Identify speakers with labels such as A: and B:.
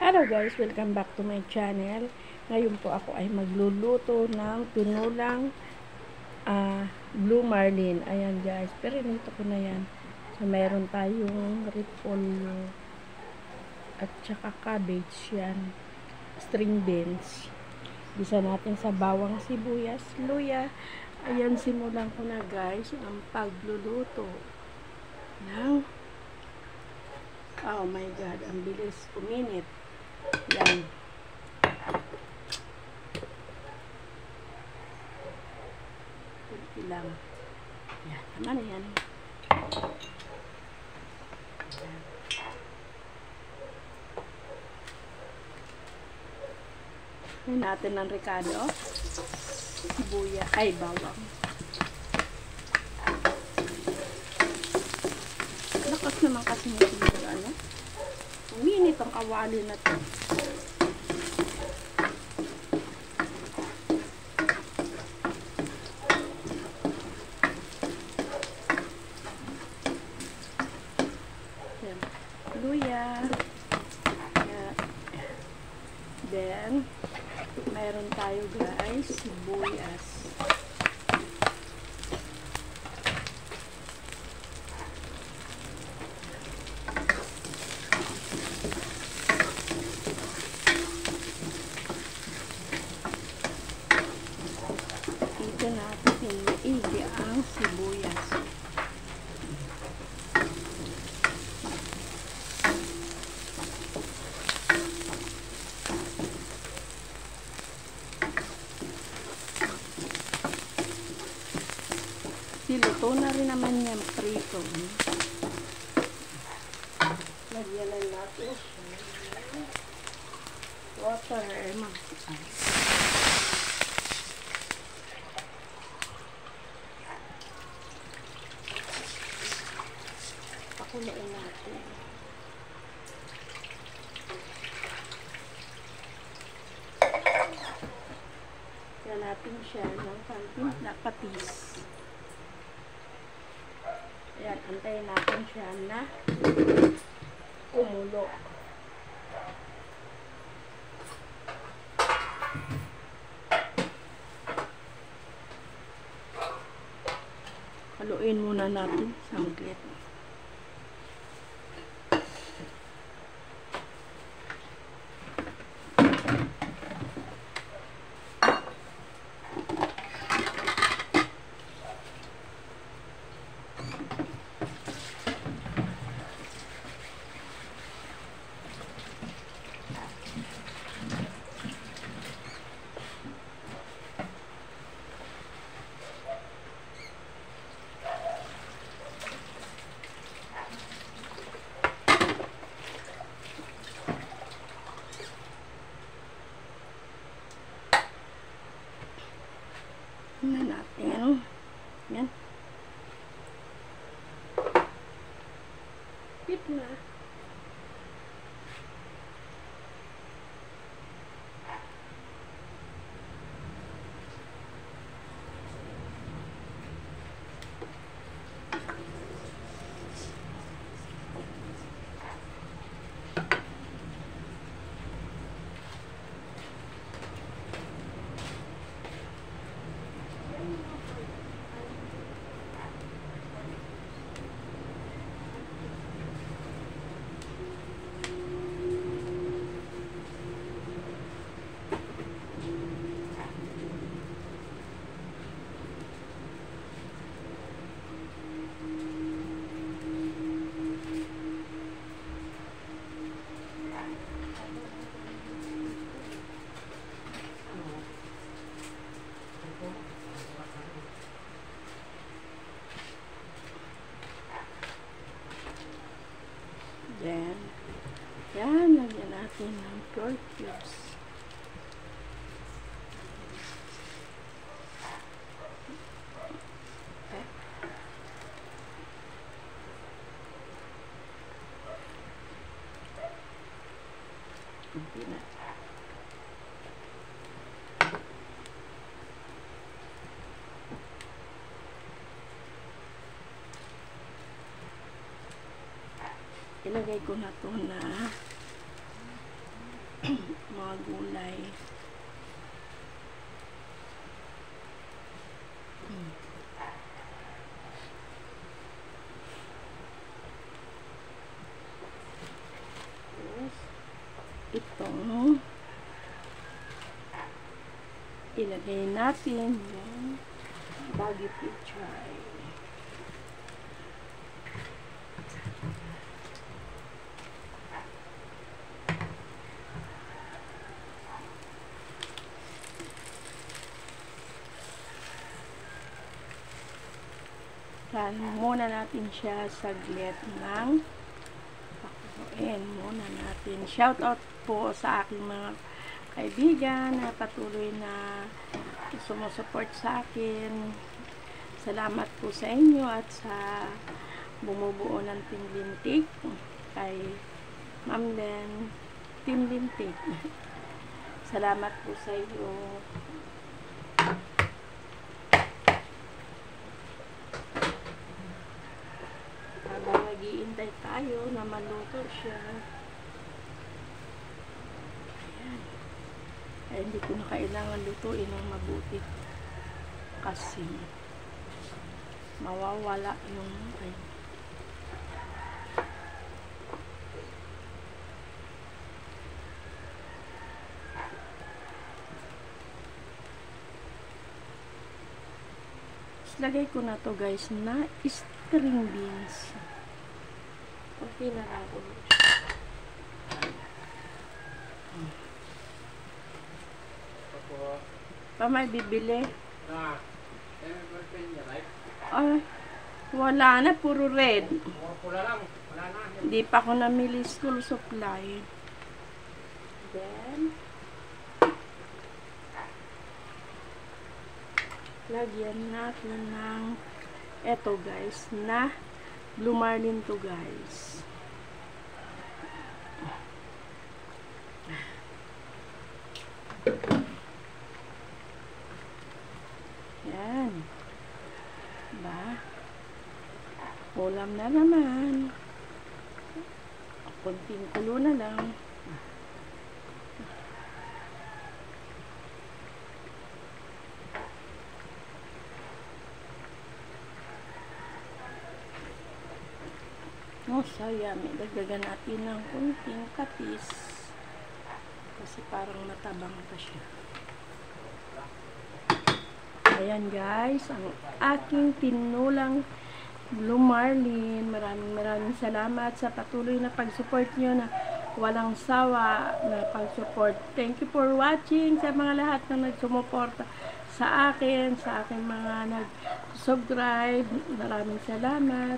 A: Hello guys, welcome back to my channel. Ngayon po ako ay magluluto ng tinulang blue marlin. Ayan guys, pero nito ko na yan. So meron tayong repolyo at saka cabbage yan. String beans. Gisa natin sa bawang sibuyas, luya. Ayan, simulan ko na guys ang pagluluto ng oh my god, ang bilis kuminit. Yan. Kunti lang. Yan. Tama na yan. Yan natin ng ricado. Sibuya. Ay, bawang. Lakas naman kasi nito ano. Uminit ang kawali na to. Luya. Then, meron tayo guys, sibuyas. Dito natin piniili ang sibuyas. Luto na rin naman yan prito. Lagyan na natin water. Pakuluin natin. Yan natin siya ng konting patis. Ayan, antayin natin siya na kumulo. Haluin muna natin saglit. Na natin ano. Yan. Pit na. Then, yan, lagyan natin ng pork cubes. Okay. Hindi na. Ilagay ko na to na mga gulay. Itong ilagay natin yung baggy pichay. Muna natin siya saglit ng pakuloyin muna natin. Shout out po sa aking mga kaibigan na patuloy na sumusuport sa akin. Salamat po sa inyo at sa bumubuo ng Team Lintik kay Ma'am Len, Team Lintik. Salamat po sa iyo. Habang nag-iintay tayo na maluto siya. Ayan. Ay, hindi ko na kailangan lutuin ng mabuti. Kasi mawawala yung lagay ko na to guys na string beans. Okay na lang ko. Pa may bibili? Ay, wala na, puro red. Hindi pa ako namili school supply. Then lagyan natin ng eto guys na Blue Marlin to guys. Yan. Ba? Ulam na naman. Kunting kulo na lang. Oh, sayang. Dagdagan natin ng kunting kapis. Kasi parang matabang pa siya. Ayan guys, ang aking tinulang Blue Marlin. Maraming salamat sa patuloy na pag-support nyo na walang sawa na pag-support. Thank you for watching sa mga lahat na nagsumuporta sa akin, sa aking mga nag-subscribe. Maraming salamat.